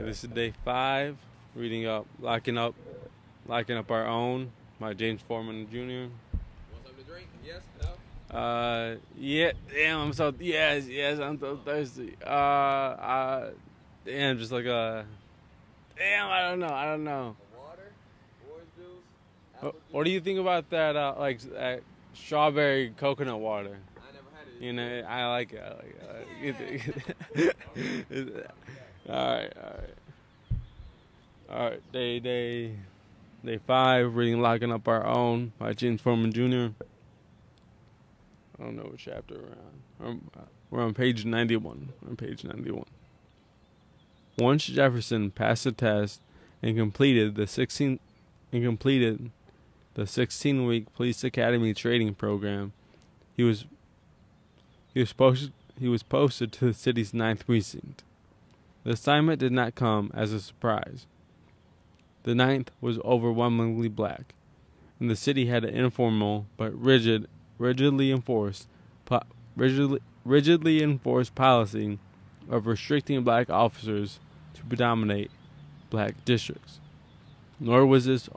Alright, this is day 5. Reading up, locking up our own by James Forman Jr. Want something to drink? Yes? No? Yeah. Damn, I'm so I'm so thirsty. Damn, just like damn, I don't know. Water? Orange juice? Apple juice? What do you think about that? Strawberry coconut water. I never had it. You know, I like it. You think? All right. Day 5. Reading "Locking Up Our Own" by James Forman Jr. I don't know what chapter we're on. We're on page 91. Once Jefferson passed the test and completed the 16-week police academy training program, he was posted to the city's 9th precinct. The assignment did not come as a surprise. The 9th was overwhelmingly black, and the city had an informal but rigidly enforced policy of restricting black officers to predominate black districts. Nor was this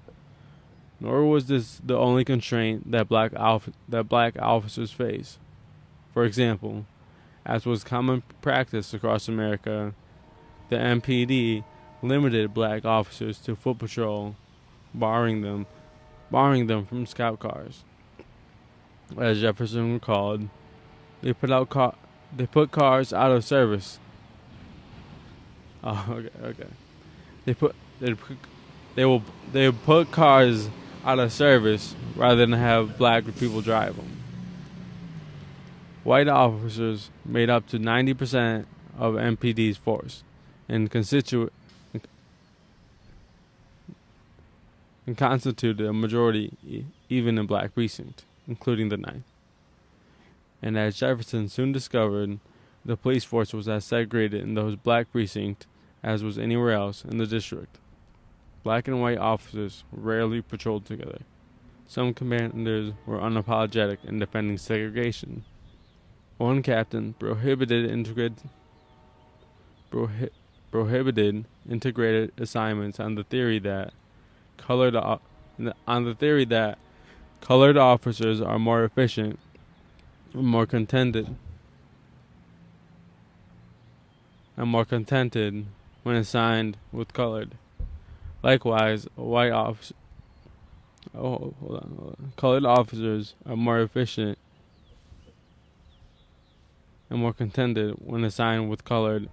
the only constraint that black officers face. For example, as was common practice across America, the MPD limited black officers to foot patrol, barring them from scout cars. As Jefferson recalled, they put cars out of service. Oh, okay. They put cars out of service rather than have black people drive them. White officers made up to 90% of MPD's force and constituted a majority even in black precinct, including the 9th. And as Jefferson soon discovered, the police force was as segregated in those black precincts as was anywhere else in the district. Black and white officers rarely patrolled together. Some commanders were unapologetic in defending segregation. One captain prohibited integrated assignments on the theory that colored officers are more efficient and more contented when assigned with colored. Likewise, colored officers are more efficient and more contented when assigned with colored.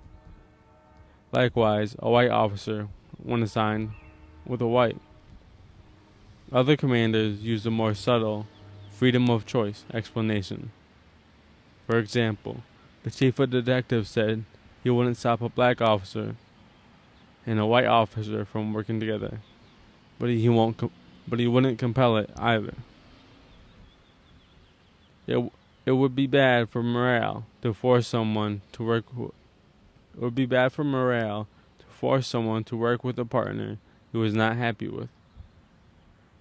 Likewise, a white officer when assigned with a white. Other commanders use a more subtle freedom of choice explanation. For example, the chief of detectives said he wouldn't stop a black officer and a white officer from working together, but he wouldn't compel it either. It would be bad for morale to force someone to work. It would be bad for morale to force someone to work with a partner he was not happy with.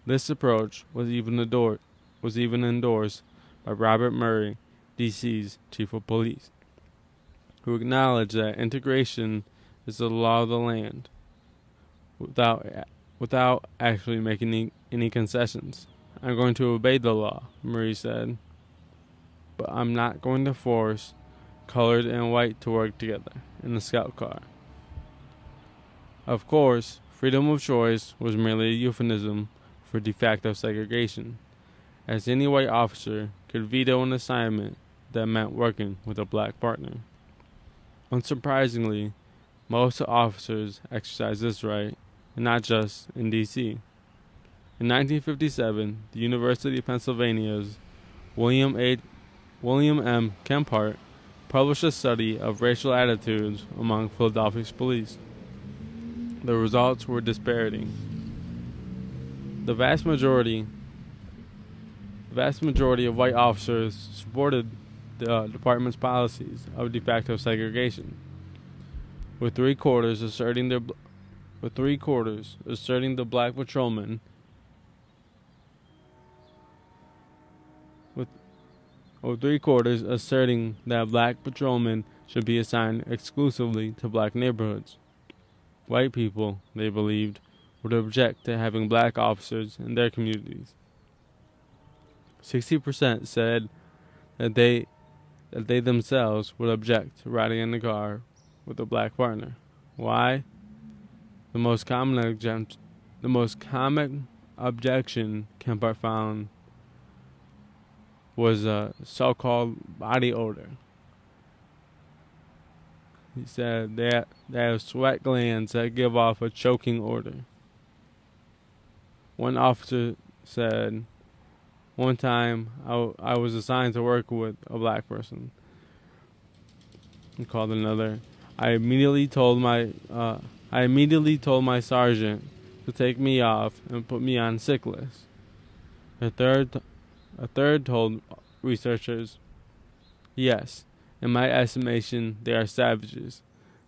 This approach was even endorsed by Robert Murray, D.C.'s chief of police, who acknowledged that integration is the law of the land, without actually making any concessions. "I'm going to obey the law," Murray said, "but I'm not going to force colored and white to work together in a scout car." Of course, freedom of choice was merely a euphemism for de facto segregation, as any white officer could veto an assignment that meant working with a black partner. Unsurprisingly, most officers exercised this right, and not just in D.C. In 1957, the University of Pennsylvania's William M. Kemphart published a study of racial attitudes among Philadelphia's police. The results were dispiriting. The vast majority of white officers supported the department's policies of de facto segregation, with three quarters asserting the black patrolmen asserting that black patrolmen should be assigned exclusively to black neighborhoods. white people, they believed, would object to having black officers in their communities. 60% said that they themselves would object to riding in the car with a black partner. Why? The most common objection Kempart found was a so-called body odor. He said they have sweat glands that give off a choking odor. One officer said, one time I was assigned to work with a black person. He called another. I immediately told my sergeant to take me off and put me on sick list. A third told researchers, yes, in my estimation, they are savages.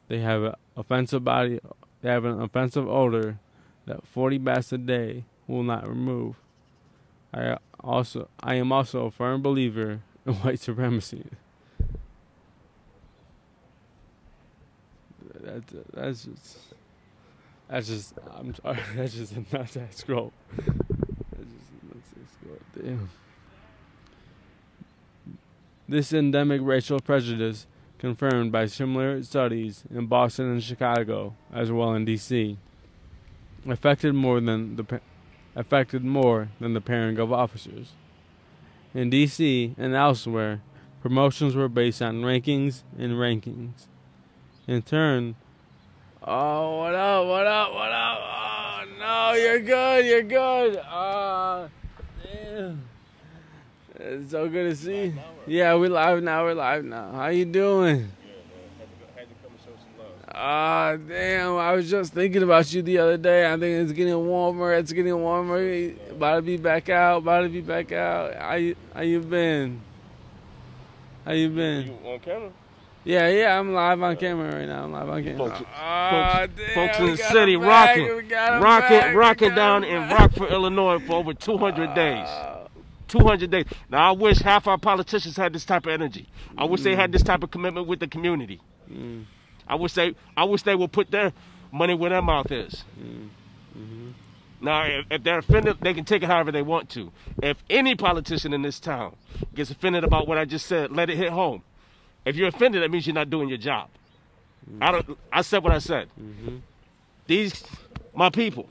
They have an offensive odor that 40 baths a day will not remove. I am also a firm believer in white supremacy. That's just I'm sorry, that's just a nuts scroll. Damn. This endemic racial prejudice, confirmed by similar studies in Boston and Chicago, as well in D.C., affected more than the pairing of officers. In D.C. and elsewhere, promotions were based on rankings and rankings. In turn, oh, what up? Oh, no, you're good. Damn. It's so good to see you. Yeah, we're live now. How you doing? Yeah, man. Had to come and show some love. Ah, damn. I was just thinking about you the other day. I think it's getting warmer. About to be back out. How you been? You on camera? Yeah, I'm live on camera right now. Folks in the city rocking down in Rockford, Illinois for over 200 days. 200 days. Now, I wish half our politicians had this type of energy. I wish they had this type of commitment with the community. I wish they would put their money where their mouth is. Now, if they're offended, they can take it however they want to. If any politician in this town gets offended about what I just said, let it hit home. If you're offended, that means you're not doing your job. I said what I said. These, my people,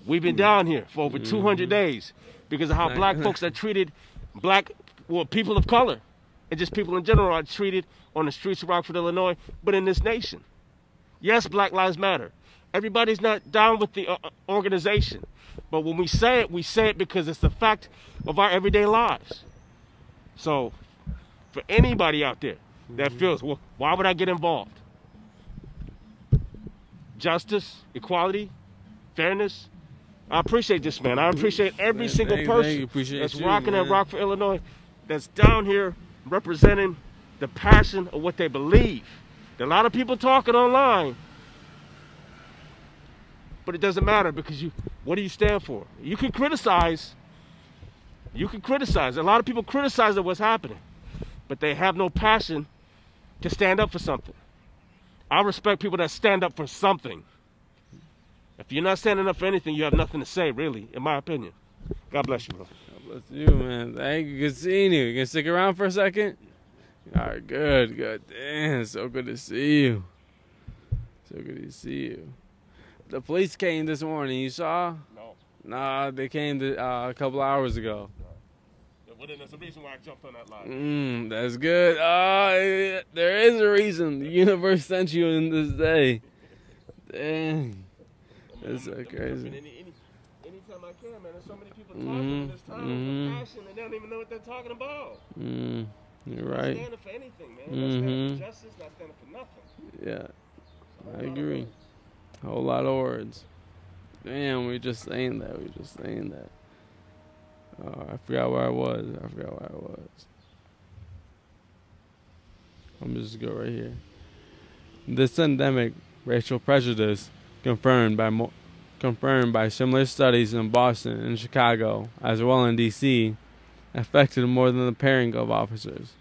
we've been down here for over 200 days because of how black folks are treated, people of color, and just people in general are treated on the streets of Rockford, Illinois, but in this nation. Yes, Black Lives Matter. Everybody's not down with the organization. But when we say it because it's the fact of our everyday lives. So, for anybody out there that feels, well, why would I get involved? Justice, equality, fairness. I appreciate this, man. I appreciate every single person that's rocking at Rockford, Illinois, that's down here representing the passion of what they believe. There are a lot of people talking online, but it doesn't matter because what do you stand for? You can criticize. A lot of people criticize what's happening, but they have no passion to stand up for something. I respect people that stand up for something. If you're not standing up for anything, you have nothing to say, really, in my opinion. God bless you, bro. God bless you, man. Thank you. Good seeing you. You can stick around for a second? All right, good. Damn, so good to see you. The police came this morning. You saw? No. Nah, they came a couple hours ago. Well, then there's a reason why I jumped on that line. That's good. There is a reason. The universe sent you in this day. Dang. That's so crazy. Anytime I can, man. There's so many people talking in this time with passion and they don't even know what they're talking about. You're right. Not standing for anything, man. Not standing for justice, not standing for nothing. Yeah, I agree. A whole lot of words. Damn, we just saying that. I forgot where I was. I'm just go right here. This endemic racial prejudice, confirmed by similar studies in Boston and Chicago, as well in D.C., affected more than the pairing of officers.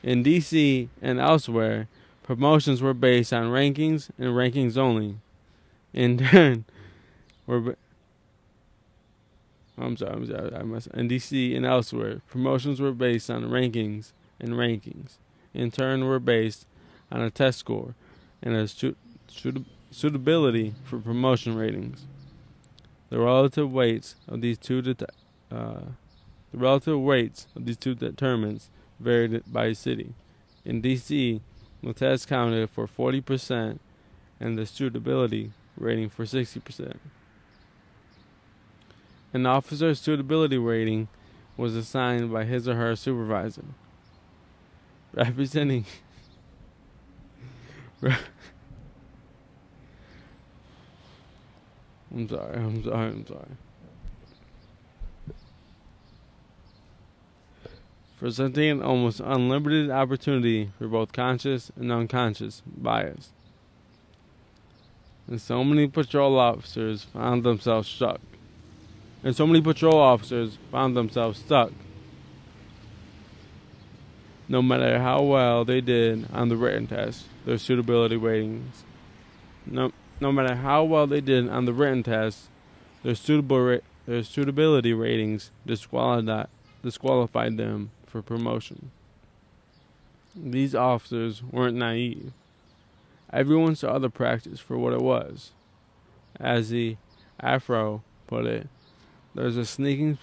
In D.C. and elsewhere, Promotions were based on rankings and rankings only. In turn, in DC and elsewhere, promotions were based on rankings and rankings. In turn, were based on a test score and a suitability for promotion ratings. The relative weights of these two determinants varied by city. In DC, the test counted for 40% and the suitability rating for 60%. An officer's suitability rating was assigned by his or her supervisor, representing I'm sorry. Presenting an almost unlimited opportunity for both conscious and unconscious bias. And so many patrol officers found themselves stuck. No matter how well they did on the written test, their suitability ratings. No matter how well they did on the written test, their suitability ratings disqualified them for promotion. These officers weren't naive. Everyone saw the practice for what it was. As the Afro put it, there's a sneaking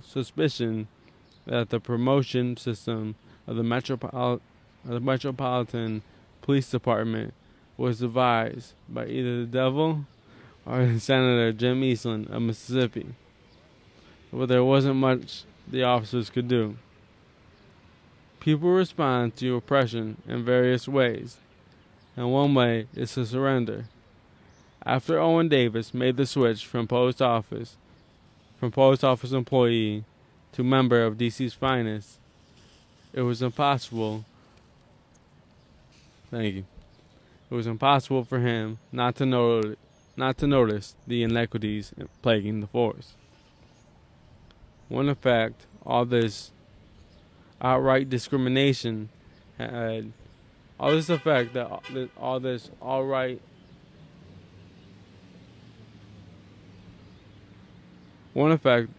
suspicion that the promotion system of the Metropolitan Police Department was devised by either the devil or Senator Jim Eastland of Mississippi. But there wasn't much the officers could do. People respond to oppression in various ways, and one way is to surrender. After Owen Davis made the switch from post office employee to member of DC's finest, it was impossible for him not to notice the inequities plaguing the force. One effect all this outright discrimination had One effect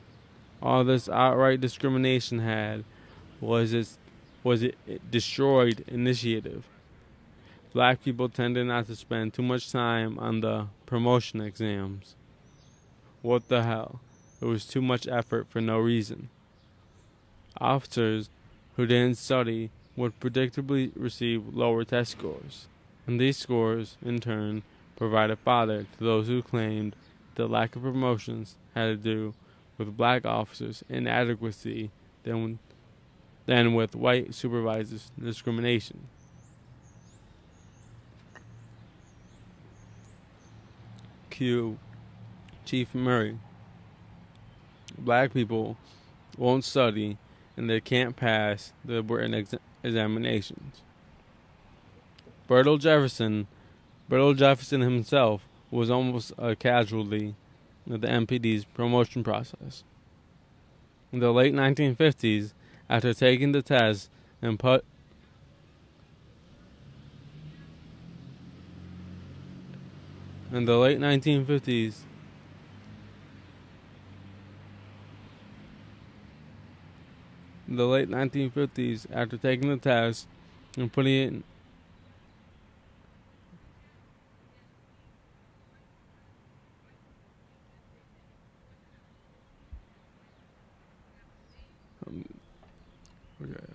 all this outright discrimination had was it destroyed initiative. Black people tended not to spend too much time on the promotion exams. What the hell? It was too much effort for no reason. Officers who didn't study would predictably receive lower test scores, and these scores, in turn, provided fodder to those who claimed the lack of promotions had to do with black officers' inadequacy than with white supervisors' discrimination. Q. Chief Murray. Black people won't study and they can't pass the written examinations. Bertle Jefferson himself was almost a casualty of the MPD's promotion process. In the late 1950s, after taking the test and in the late 1950s, after taking the test and putting it in okay.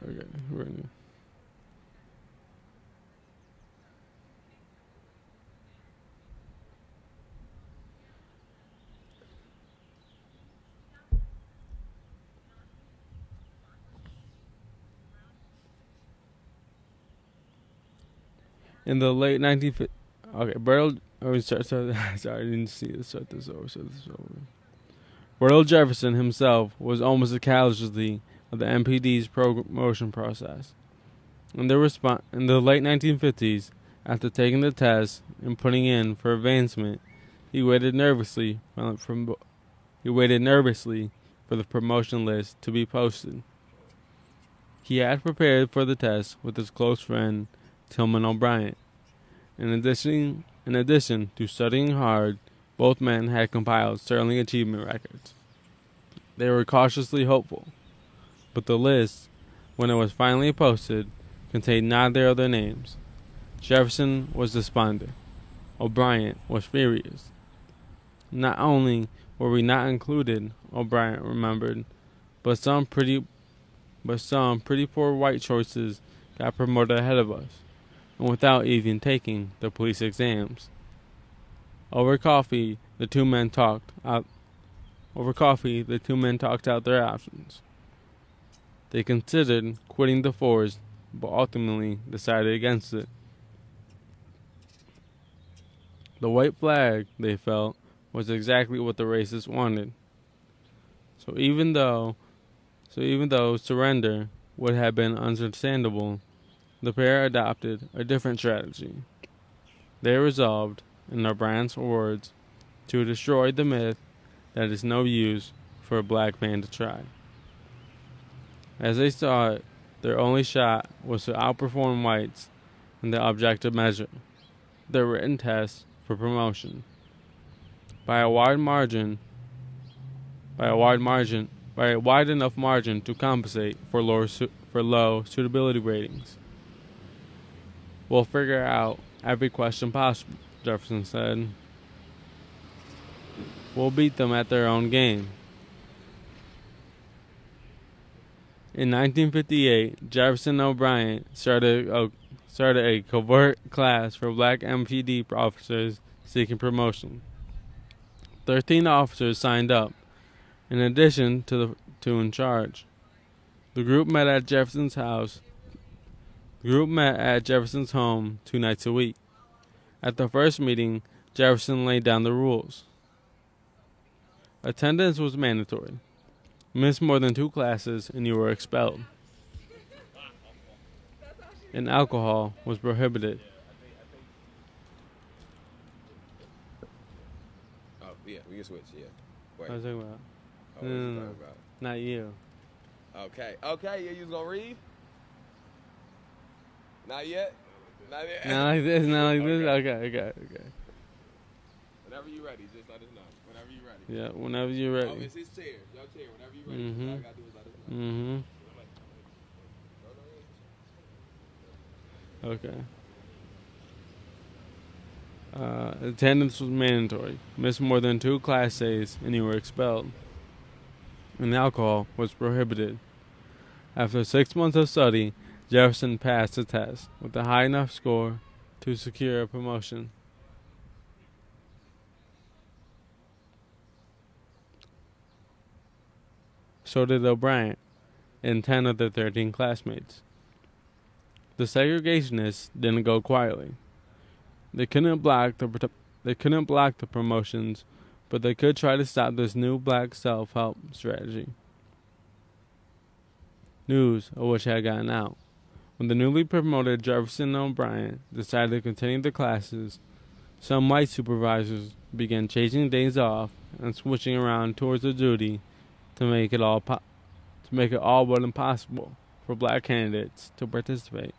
In the late 1950s, sorry, I didn't see this. Start this over. Bertle Jefferson himself was almost a casualty of the MPD's promotion process. In the late 1950s, after taking the test and putting in for advancement, he waited nervously for the promotion list to be posted. He had prepared for the test with his close friend Tillman O'Brien. In addition to studying hard, both men had compiled sterling achievement records. They were cautiously hopeful, but the list, when it was finally posted, contained neither of their names. Jefferson was despondent. O'Brien was furious. Not only were we not included, O'Brien remembered, but some pretty poor white choices got promoted ahead of us, and without even taking the police exams. Over coffee, the two men talked out their options. They considered quitting the force, but ultimately decided against it. The white flag, they felt, was exactly what the racists wanted. So even though surrender would have been understandable, the pair adopted a different strategy. They resolved, in O'Brien's words, to destroy the myth that it's no use for a black man to try. As they saw it, their only shot was to outperform whites in the objective measure, their written test for promotion. By a wide enough margin to compensate for low suitability ratings. We'll figure out every question possible, Jefferson said. We'll beat them at their own game. In 1958, Jefferson and O'Brien started a covert class for black MPD officers seeking promotion. 13 officers signed up, in addition to the two in charge. The group met at Jefferson's home 2 nights a week. At the first meeting, Jefferson laid down the rules. Attendance was mandatory. Missed more than 2 classes and you were expelled. And alcohol was prohibited. Oh, yeah, we can switch, yeah. Wait. What was I talking about? Oh, what you talking about? Not you. Okay, yeah, you was gonna read? Not yet? Not yet? Not like this, not like this. Okay. Whenever you're ready, just let us know. Whenever you're ready. Yeah, whenever you're ready. Oh, it's his chair. Your chair. Whenever you're ready. All I gotta do is let us know. Okay. Attendance was mandatory. Missed more than 2 class days and you were expelled. And alcohol was prohibited. After 6 months of study, Jefferson passed the test with a high enough score to secure a promotion. So did O'Brien and 10 of the 13 classmates. The segregationists didn't go quietly. They couldn't block the promotions, but they could try to stop this new black self-help strategy. News of which had gotten out. When the newly promoted Jefferson and O'Brien decided to continue the classes, some white supervisors began changing days off and switching around tours of duty to make it all but impossible for black candidates to participate.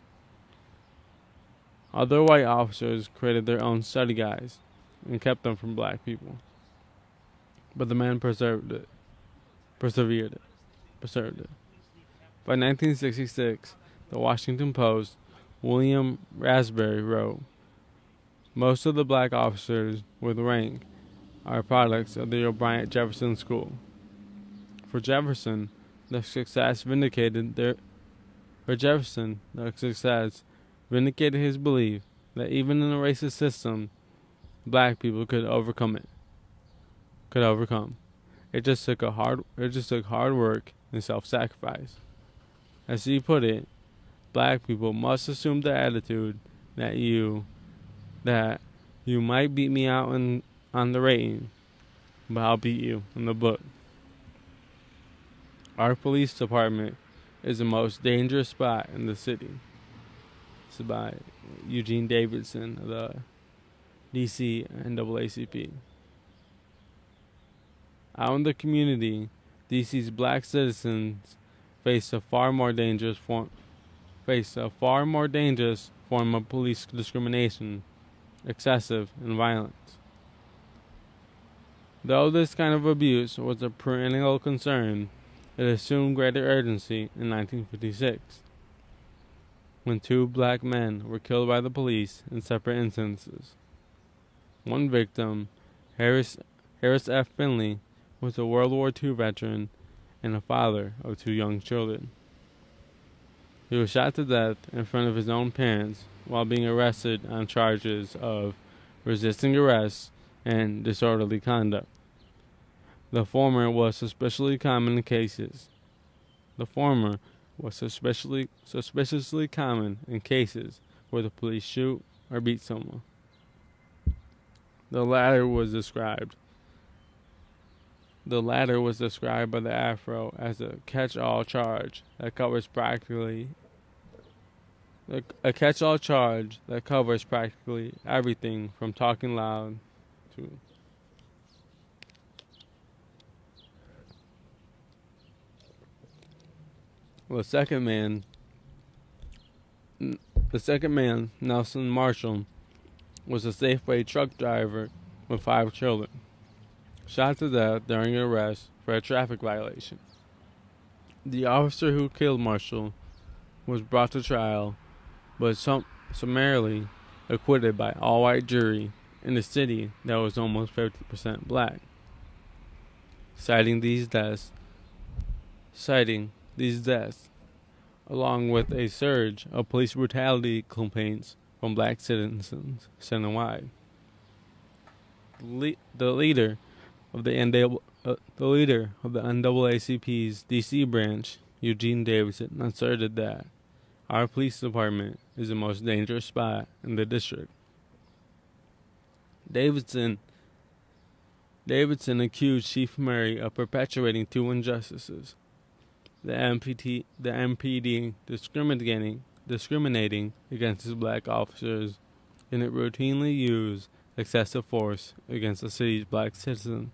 Other white officers created their own study guides and kept them from black people. But the men persevered it. By 1966, the Washington Post, William Raspberry wrote, "Most of the black officers with rank are products of the O'Brien-Jefferson School." For Jefferson, the success vindicated his belief that even in a racist system, black people could overcome. It just took hard work and self-sacrifice. As he put it, black people must assume the attitude that you might beat me out on the rating, but I'll beat you in the book. Our police department is the most dangerous spot in the city. It's by Eugene Davidson of the DC NAACP. Out in the community, DC's black citizens face a far more dangerous form face a far more dangerous form of police discrimination, excessive and violent. Though this kind of abuse was a perennial concern, it assumed greater urgency in 1956, when 2 black men were killed by the police in separate instances. One victim, Harris F. Finley, was a World War II veteran and a father of 2 young children. He was shot to death in front of his own parents while being arrested on charges of resisting arrest and disorderly conduct. The former was especially common in cases. Suspiciously common in cases where the police shoot or beat someone. The latter was described by the Afro as a catch-all charge that covers practically everything from talking loud to the second man, Nelson Marshall, was a Safeway truck driver with 5 children, shot to death during an arrest for a traffic violation. The officer who killed Marshall was brought to trial, but summarily acquitted by all-white jury in a city that was almost 50% black. Citing these deaths, along with a surge of police brutality complaints from black citizens nationwide. The leader of the NAACP's D.C. branch, Eugene Davidson, asserted that our police department is the most dangerous spot in the district. Davidson accused Chief Murray of perpetuating 2 injustices: the MPD discriminating against his black officers, and it routinely used excessive force against the city's black citizens.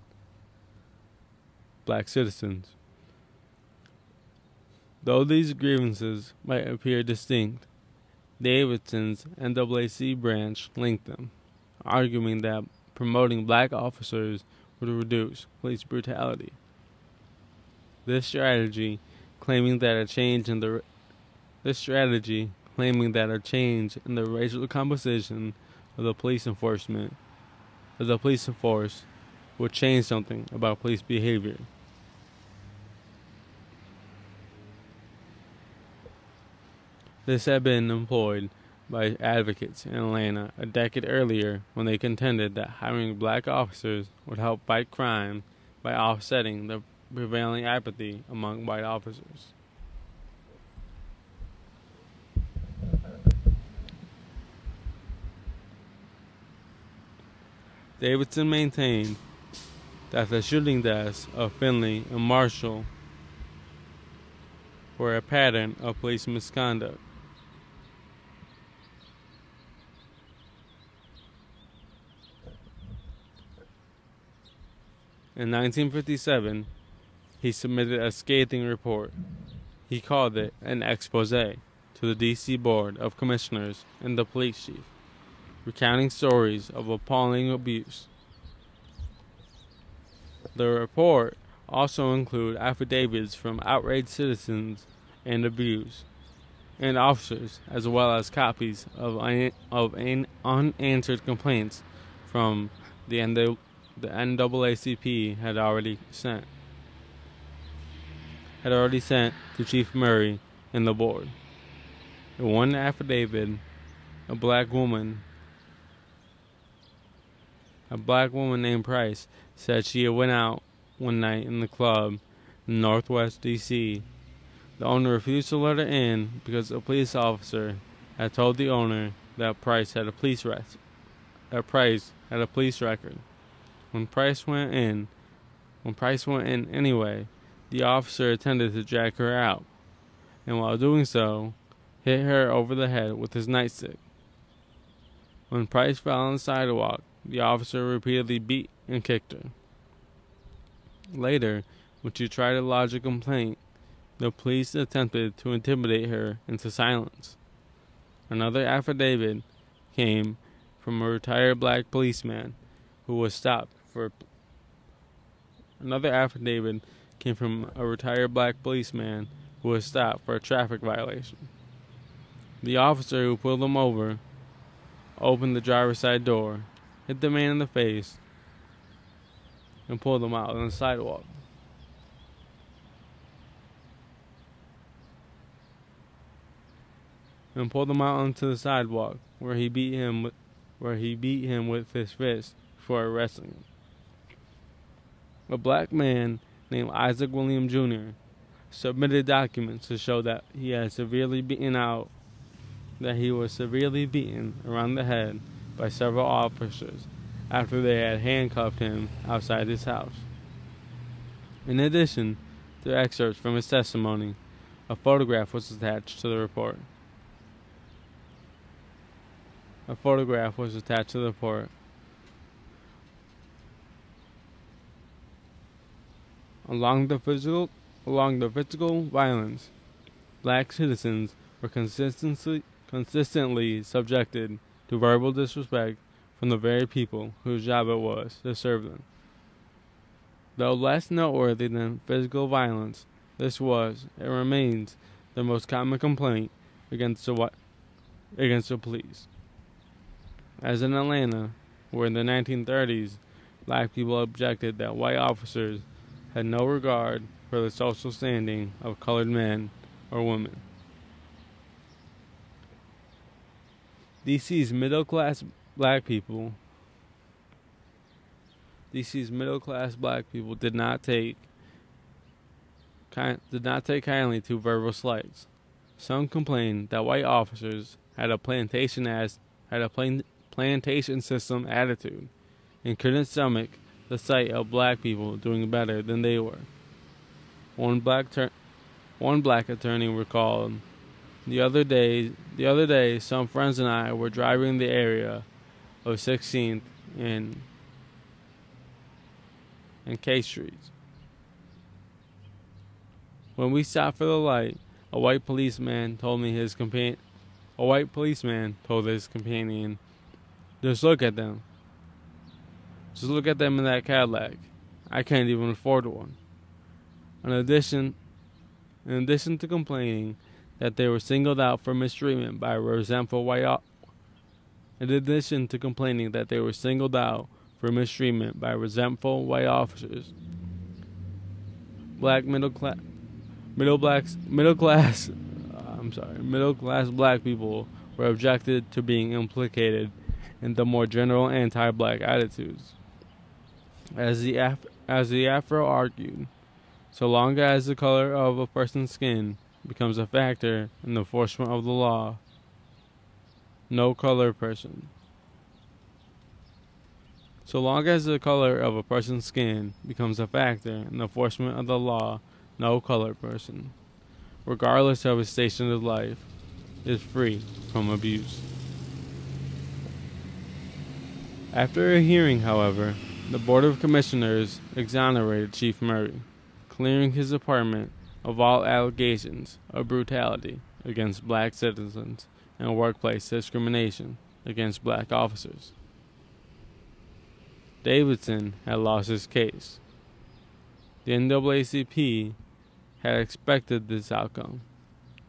Though these grievances might appear distinct, Davidson's NAACP branch linked them, arguing that promoting black officers would reduce police brutality. This strategy, claiming that a change in the racial composition of the police force would change something about police behavior. This had been employed by advocates in Atlanta a decade earlier, when they contended that hiring black officers would help fight crime by offsetting the prevailing apathy among white officers. Davidson maintained that the shooting deaths of Finley and Marshall were a pattern of police misconduct. In 1957, he submitted a scathing report. He called it an expose to the D.C. Board of Commissioners and the police chief, recounting stories of appalling abuse. The report also included affidavits from outraged citizens and officers, as well as copies of unanswered complaints from the NAACP had already sent to Chief Murray and the board. In one affidavit, a black woman named Price said she had went out one night in the club in Northwest D.C. The owner refused to let her in because a police officer had told the owner that Price had a police record. When Price went in anyway, the officer attempted to drag her out, and while doing so, hit her over the head with his nightstick. When Price fell on the sidewalk, the officer repeatedly beat and kicked her. Later, when she tried to lodge a complaint, the police attempted to intimidate her into silence. Another affidavit came from a retired black policeman who was stopped for a traffic violation. The officer who pulled him over opened the driver's side door, hit the man in the face, and pulled him out on the sidewalk. And pulled him out onto the sidewalk, where he beat him with his fist before arresting him. A black man named Isaac William Jr. submitted documents to show that he was severely beaten around the head by several officers after they had handcuffed him outside his house. In addition to excerpts from his testimony, a photograph was attached to the report. Along the physical violence, black citizens were consistently subjected to verbal disrespect from the very people whose job it was to serve them. Though less noteworthy than physical violence, this was and remains the most common complaint against the police. As in Atlanta, where in the 1930s, black people objected that white officers had no regard for the social standing of colored men or women. DC's middle-class black people did not take kindly to verbal slights. Some complained that white officers had a plantation system attitude and couldn't stomach the sight of black people doing better than they were. One black attorney recalled, The other day, some friends and I were driving the area of 16th and K Streets. When we stopped for the light, a white policeman told his companion, "Just look at them. Just look at them in that Cadillac. I can't even afford one." In addition to complaining that they were singled out for mistreatment by resentful white officers, middle class black people were objected to being implicated in the more general anti-black attitudes. As the Afro argued, so long as the color of a person's skin becomes a factor in the enforcement of the law, no colored person. So long as the color of a person's skin becomes a factor in the enforcement of the law, no colored person, regardless of his station of life, is free from abuse. After a hearing, however, the Board of Commissioners exonerated Chief Murray, clearing his department of all allegations of brutality against black citizens and workplace discrimination against black officers. Davidson had lost his case. The NAACP had expected this outcome.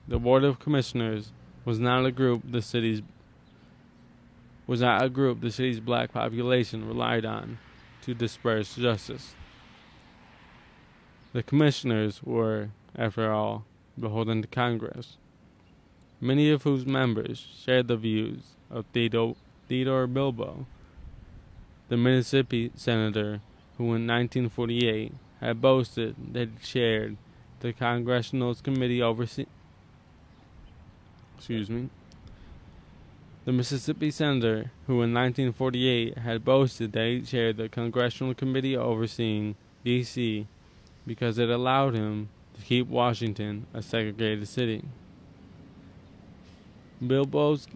The Board of Commissioners was not a group the city's black population relied on to disperse justice. The commissioners were, after all, beholden to Congress, many of whose members shared the views of Theodore Bilbo, the Mississippi senator who in 1948 had boasted that he chaired the Congressional Committee overseeing The Mississippi senator who in 1948 had boasted that he chaired the Congressional Committee overseeing D.C. because it allowed him to keep Washington a segregated city. Bilbo's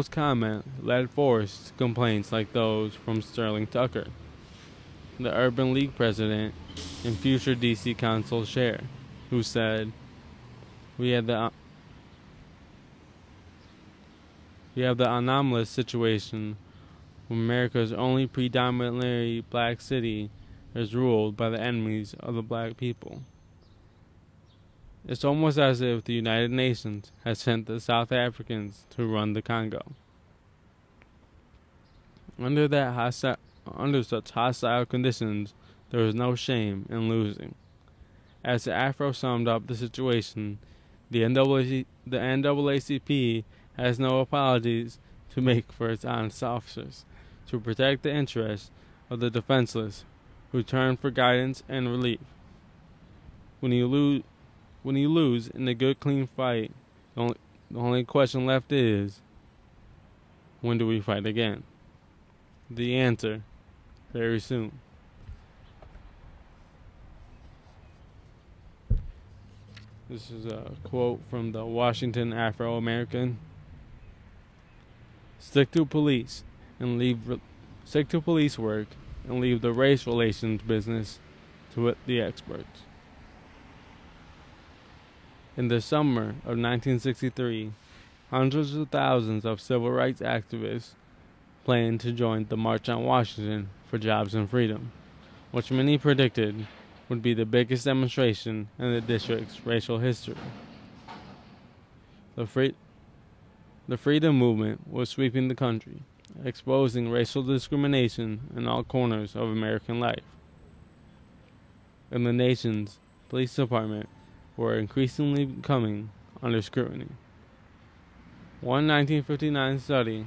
comment led forth to complaints like those from Sterling Tucker, the Urban League president and future D.C. Council chair, who said, We have the anomalous situation where America's only predominantly black city is ruled by the enemies of the black people. It's almost as if the United Nations has sent the South Africans to run the Congo. Under such hostile conditions, there was no shame in losing. As the Afro summed up the situation, the NAACP has no apologies to make for its honest officers to protect the interests of the defenseless who turn for guidance and relief. When you lose in a good, clean fight, the only question left is, when do we fight again? The answer, very soon. This is a quote from the Washington Afro-American. Stick to police work and leave the race relations business to the experts. In the summer of 1963, hundreds of thousands of civil rights activists planned to join the March on Washington for Jobs and Freedom, which many predicted would be the biggest demonstration in the district's racial history. The freedom movement was sweeping the country, exposing racial discrimination in all corners of American life. And the nation's police department were increasingly coming under scrutiny. One 1959 study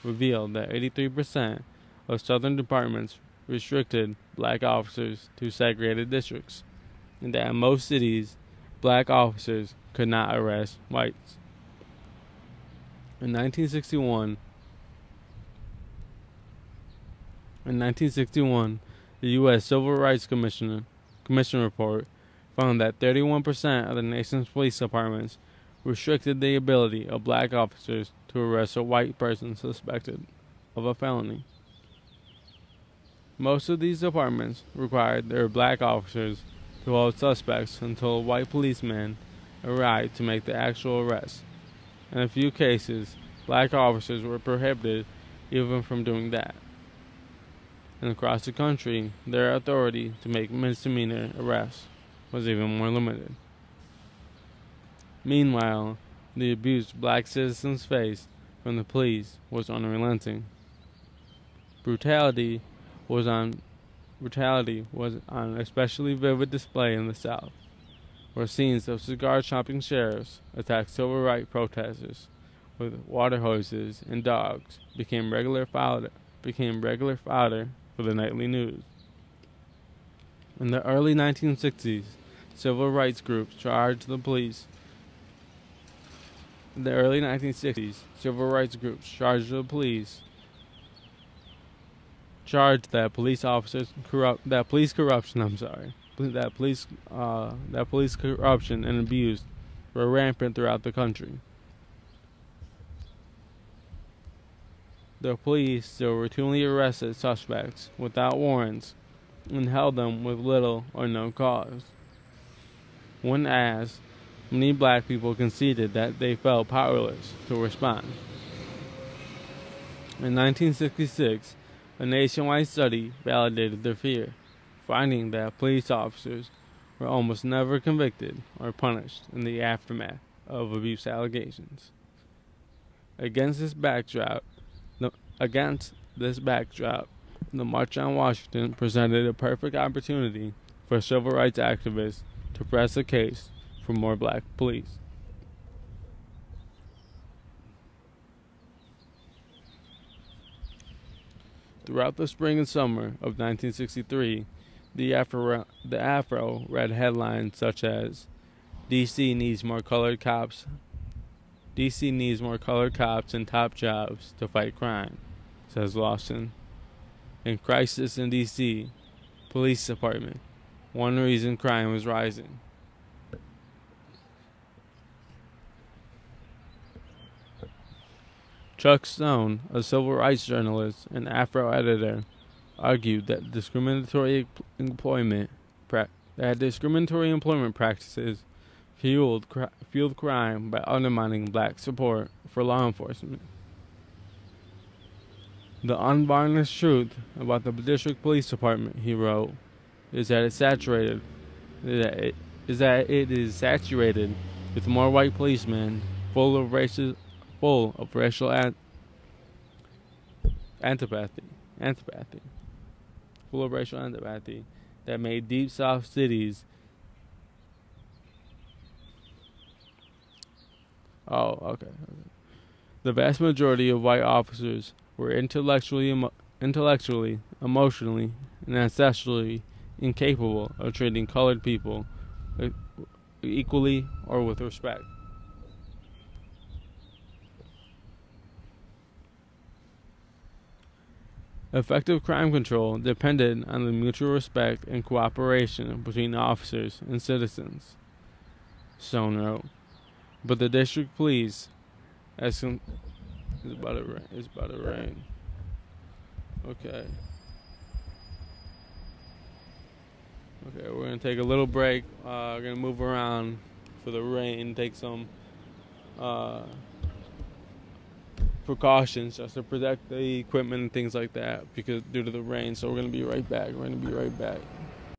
revealed that 83% of Southern departments restricted black officers to segregated districts, and that in most cities, black officers could not arrest whites. In 1961, the U.S. Civil Rights Commission report found that 31% of the nation's police departments restricted the ability of black officers to arrest a white person suspected of a felony. Most of these departments required their black officers to hold suspects until a white policeman arrived to make the actual arrest. In a few cases, black officers were prohibited even from doing that. And across the country, their authority to make misdemeanor arrests was even more limited. Meanwhile, the abuse black citizens faced from the police was unrelenting. Brutality was on especially vivid display in the South, where scenes of cigar-chomping sheriffs attacked civil rights protesters with water hoses and dogs became regular fodder for the nightly news. In the early 1960s, civil rights groups charged that police corruption and abuse were rampant throughout the country. The police still routinely arrested suspects without warrants and held them with little or no cause. When asked, many black people conceded that they felt powerless to respond. In 1966, a nationwide study validated their fear, finding that police officers were almost never convicted or punished in the aftermath of abuse allegations. Against this backdrop, the March on Washington presented a perfect opportunity for civil rights activists to press a case for more black police. Throughout the spring and summer of 1963, the Afro read headlines such as, D.C. needs more colored cops. D.C. needs more colored cops and top jobs to fight crime, says Lawson. In crisis in D.C., police department, one reason crime is rising. Chuck Stone, a civil rights journalist and Afro editor, argued that discriminatory employment practices fueled crime by undermining black support for law enforcement. The unvarnished truth about the district police department, he wrote, is that it is saturated with more white policemen full of racial antipathy, that made deep South cities. The vast majority of white officers were intellectually, emotionally, and ancestrally incapable of treating colored people equally or with respect. Effective crime control depended on the mutual respect and cooperation between officers and citizens, Stone wrote. But the district police, it's about to rain. Okay, we're gonna take a little break. We're gonna move around for the rain, take some precautions just to protect the equipment and things like that because due to the rain. So we're gonna be right back.